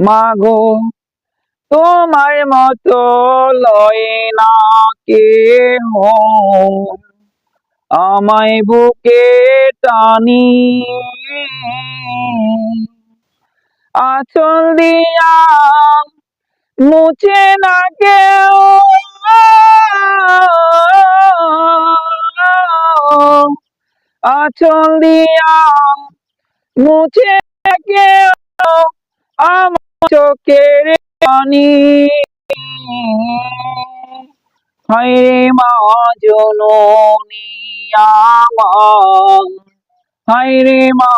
মাগো তোমার মতো লয় না কেহ, আমায় বুকে টানি আঁচল দিয়া মুছে না কেউ, আঁচল দিয়া মুছে না কেউ আমার চোখের পানি। হায়রে মা জননী আমার, হায়রে মা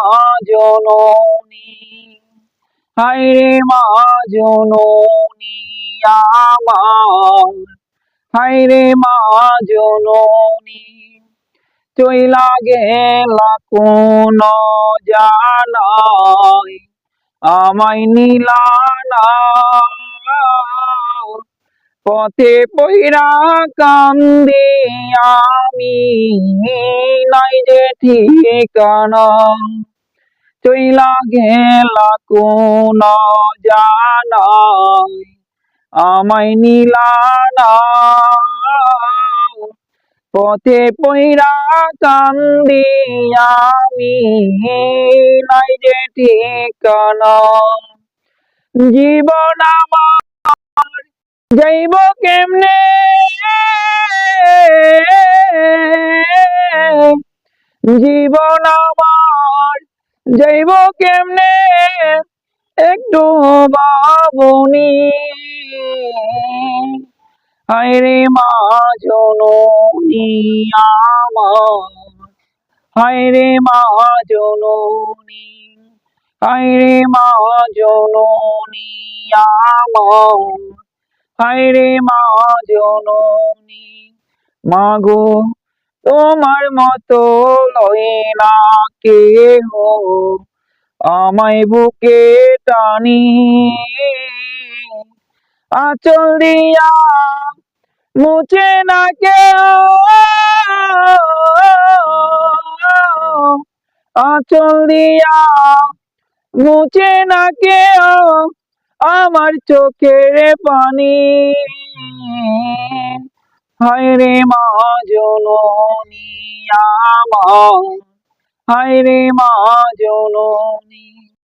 জননী, হায়রে মা জননী আমার, হায়রে মা জননী। চইলা গেলা কোন জানাই আমায় নিলা না, পথে পইরা কান্দি আমি নাই যে ঠিকানা। চইলা গেলা কোন জানাই আমায় নিলা না, পথে পইরা কান্দি আমি নাই যে ঠিকানা। জীবন আমার যাইব কেমনে, জীবন আমার যাইব কেমনে, একটু ভাবনি। হায়রে মা জননী আমার, হায়রে মা জননী, হায়রে মা জননী আমার, হায়রে মা জননী। মাগো তোমার মতো লয় না কেহ, আমায় বুকে টানি আঁচল দিয়া মুছে না কেউ, আঁচল দিয়া মুছে না কেউ আমার চোখের পানি। হায়রে মা জননী আমার, হায়রে মা জননী।